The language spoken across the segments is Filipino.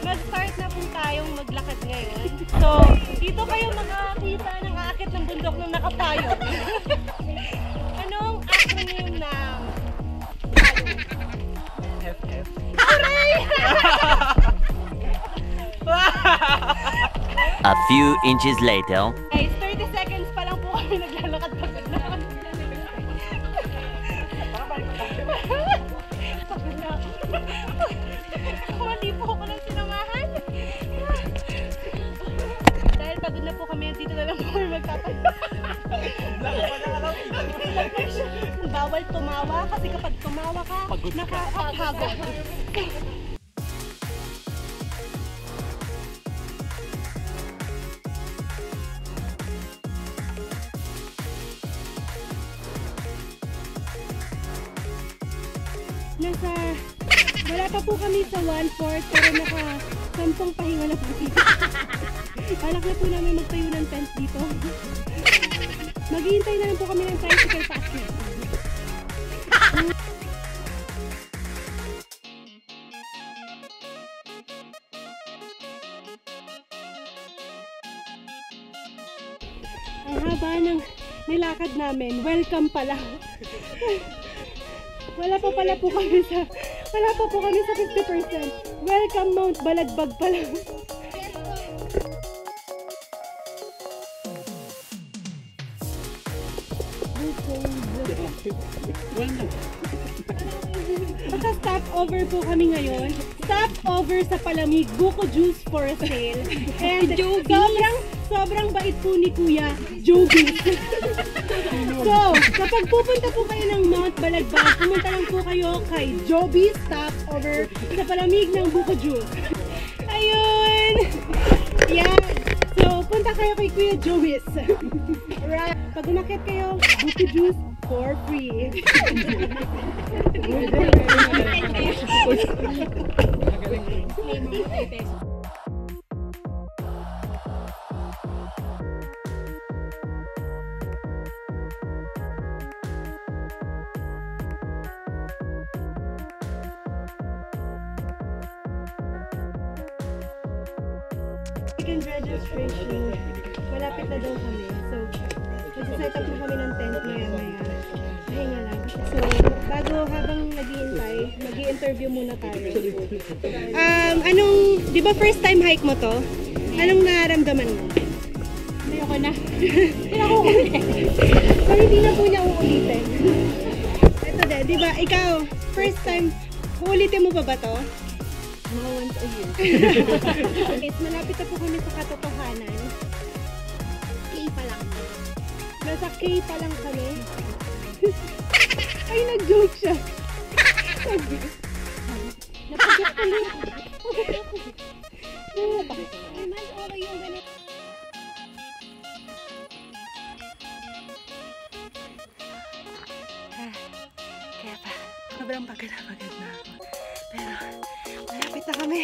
Nag-start na po tayong maglakad ngayon. So, dito kayo makakita ng aakit ng bundok ng nakapayo. Anong acronym ng FF. Hooray! A few inches later. Guys, 30 seconds pa lang po kami naglalakad pagod na. Mali po ako ng sinamahan. Dahil pagod na po kami, dito na lang po kami magtatayo. Bawal tumawa kasi kapag tumawa ka, nakakapagod. Wala pa po kami sa 1/4 pero naka 10 pahinga na po dito. Balak na po namin magtayo ng tent dito. Maghihintay na lang po kami ng tricycle paakyat. Ang haba ng nilakad namin. Welcome pala. Wala pa po kami sa 50%. Welcome Mount Balagbag pa lang. Stop over po kami ngayon. Stop over sa Palamig. Buko juice for sale. And sobrang bait po ni Kuya Joby. So, kapag pupunta po kayo ng Mount Balagbag, pumunta lang po kayo kay Joby Stop over sa Palamig ng Buko Juice. Ayun! Yan! So, punta kayo kay Kuya Joby's. Right. Pag umakit kayo, Buko Juice for free. Second registration, malapit na daw kami. So, nagsiset up na kami ng tent maya-maya. Pahinga lang. So, habang nag-iintay, mag-i-interview muna tayo. Di ba first time hike mo to? Anong nararamdaman mo? Ayoko na. Ayoko ulit. So, hindi na po niya uulitin. Ito din, di ba? Ikaw, first time, uulitin mo pa ba to? Mga once a year. Okay, malapit na po kami sa katotohanan. K pa lang. Nasa K pa lang kami. Ay, nag-joke siya. Napag-joke ko yun. Ay, mas okay yung ganito. Kaya pa, sobrang pagod na ako. Pero, malapit na kami.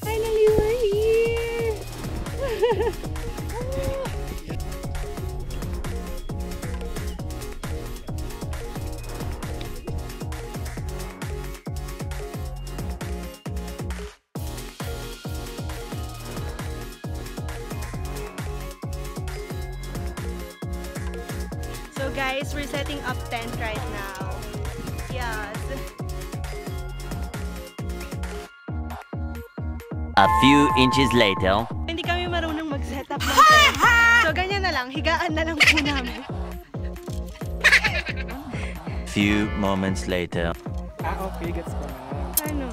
Finally, we're here! So guys, we're setting up tent right now. Yes. A few inches later. Hindi kami marunong mag-set up ng tent. So ganyan na lang, higaan na lang po namin. Few moments later. Okay, gets ko. Ano?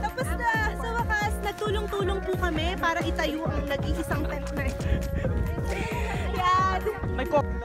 Tapos na! Sa wakas, nagtulong tumutulong po kami para itayo ang nag-iisang tent na ito. Yan! May cocktail.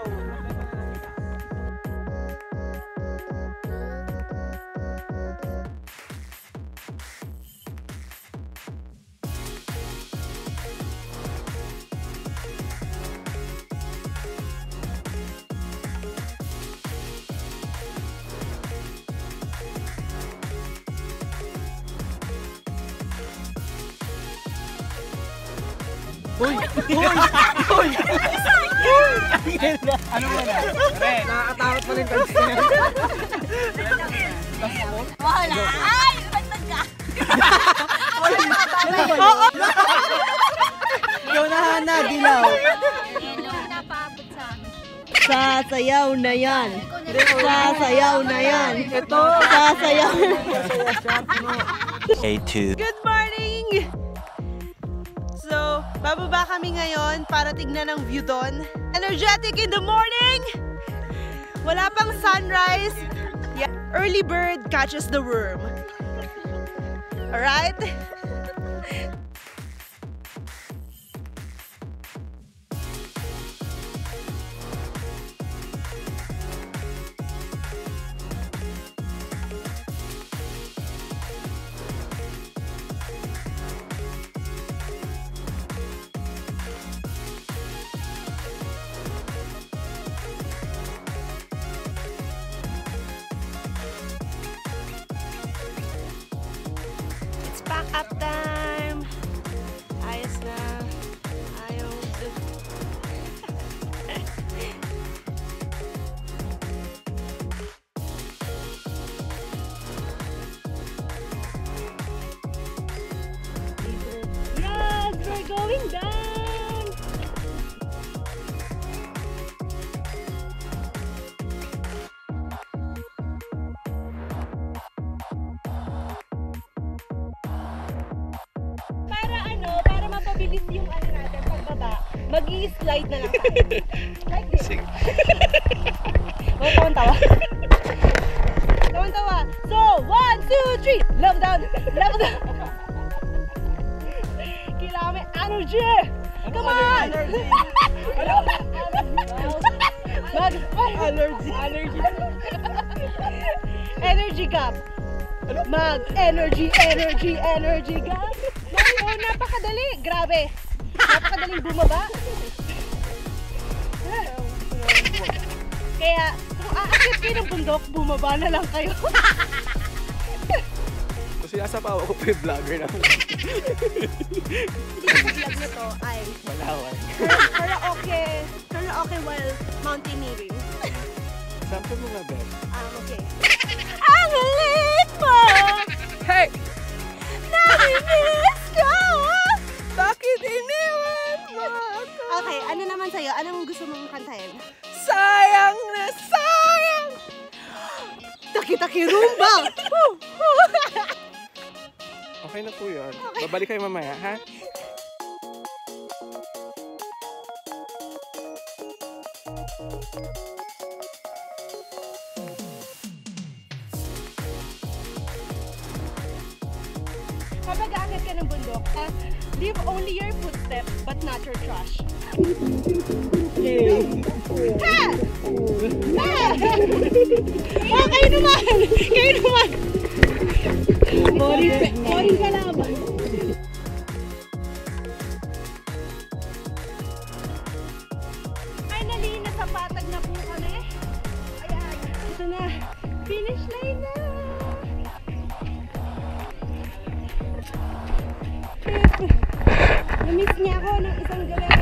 Uy! Uy! Ano mo na? Ren, nakakatakot pa rin kanina. Wala! Ay! Bantag ka! Ikaw na, Hana, dilaw. Hello, napaabot sa amin. Sasayaw na yan. Sasayaw na yan. Ito. Sasayaw. A2. Good morning! So, bababa kami ngayon para tignan ang view doon. Energetic in the morning! Wala pang sunrise. Yeah. Early bird catches the worm. Alright? It's pack up time. Ayos na. Ayos. Yes! We're going down! Para mapabilis yung ano natin pagbaba, mag-i-slide na lang tayo. Like this. Tawan-tawa. Tawan-tawa. So, 1, 2, 3. Level down. Level down. Kailangan may energy. Come on. Allergy. Energy gap. Mag-energy gap. Oh, napakadali. Grabe. Napakadaling bumaba. Kaya, kung aakyat kayo ng bundok, bumaba na lang kayo. Kasi nasa pa ako pa yung vlogger namin. Hindi sa vlog na to ay Wala. karaoke while mountaineering. Sample mo nga, Ben. Okay. Ang lit mo! Hey! Naminis ko! Bakit iniwan mo ako? Okay, ano naman sa'yo? Anong gusto mong kantahin? Sayang na sayang! Taki-taki rumba! Okay na po yun. Babalik kayo mamaya, ha? Kapag aakyat ka ng bundok, leave only your footsteps but not your trash. Ha! Ha! Oh, kayo naman! Kayo naman! Boring ka laban. Finally, nasa patag na po kami. Ayan, ito na. Finish line na! Na-miss niya ako ng isang gabi.